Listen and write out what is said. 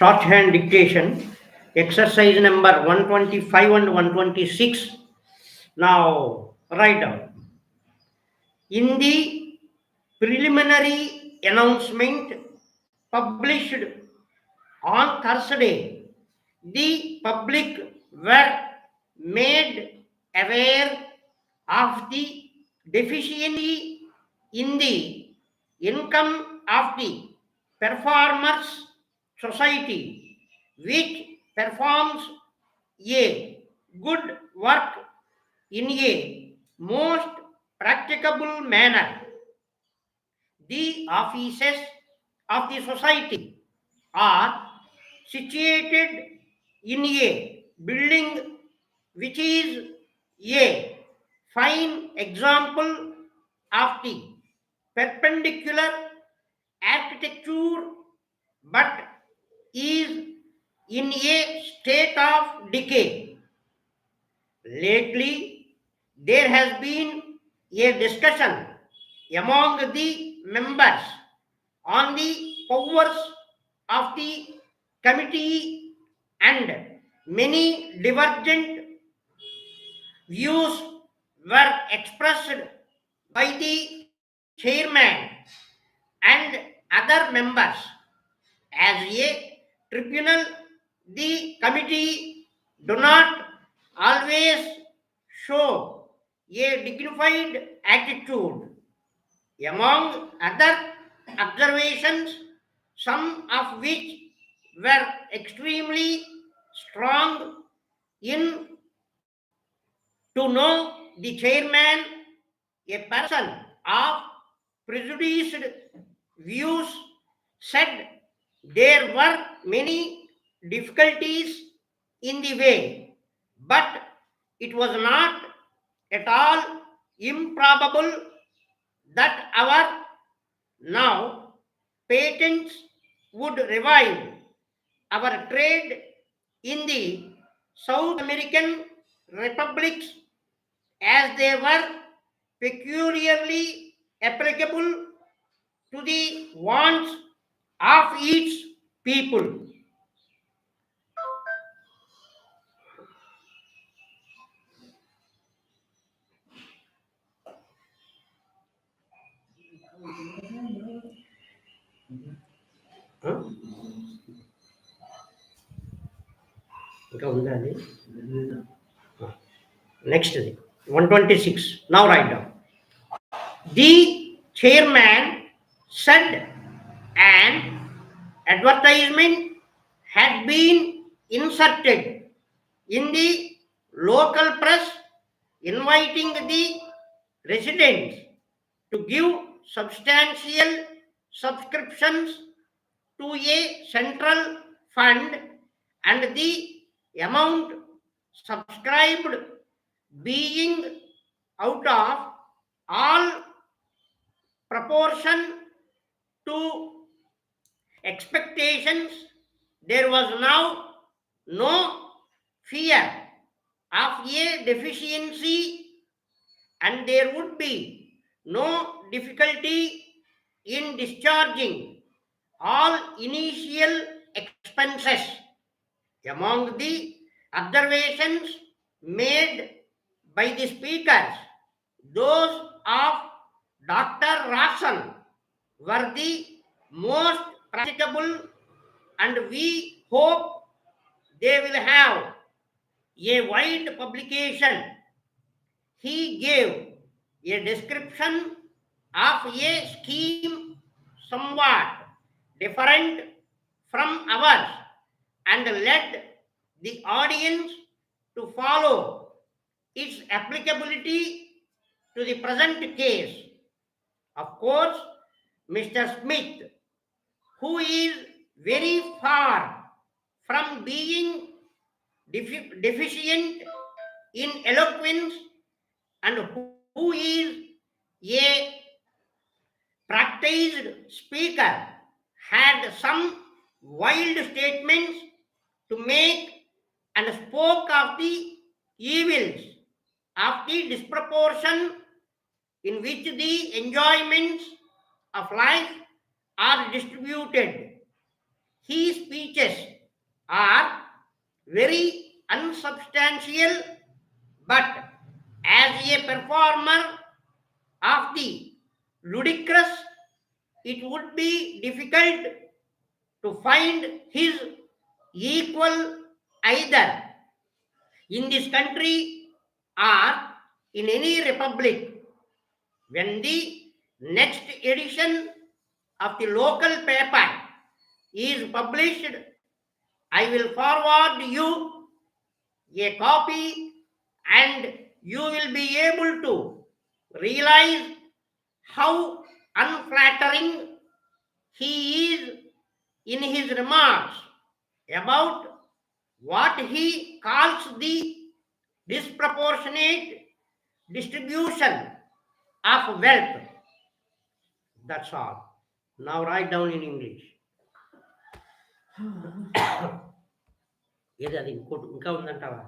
Shorthand Dictation, exercise number 125 and 126. Now, write down. In the preliminary announcement published on Thursday, the public were made aware of the deficiency in the income of the performers society, which performs a good work in a most practicable manner. The offices of the society are situated in a building which is a fine example of the perpendicular architecture but is in a state of decay. Lately, there has been a discussion among the members on the powers of the committee, and many divergent views were expressed by the chairman and other members. As a tribunal, the committee do not always show a dignified attitude. Among other observations, some of which were extremely strong in to know the chairman, a person of prejudiced views, said there were many difficulties in the way, but it was not at all improbable that our now patents would revive our trade in the South American republics, as they were peculiarly applicable to the wants of each people. ఇంకా ఉందా అది next 126. Now write down. The chairman said an advertisement had been inserted in the local press inviting the residents to give substantial subscriptions to a central fund, and the amount subscribed being out of all proportion to expectations, there was now no fear of a deficiency, and there would be no difficulty in discharging all initial expenses. Among the observations made by the speakers, those of Dr. Rawson were the most practicable, and we hope they will have a wide publication. He gave a description of a scheme somewhat different from ours and led the audience to follow its applicability to the present case. Of course, Mr. Smith, who is very far from being deficient in eloquence and who is a practiced speaker, had some wild statements to make and spoke of the evils of the disproportion in which the enjoyments of life are distributed. his speeches are very unsubstantial, but as a performer of the ludicrous, it would be difficult to find his equal either in this country or in any republic. When the next edition of the local paper is published, I will forward you a copy and you will be able to realize how unflattering he is in his remarks about what he calls the disproportionate distribution of wealth. That's all. Now write down in English. ఏది అది ఇంకోటి ఇంకా ఉందంటావా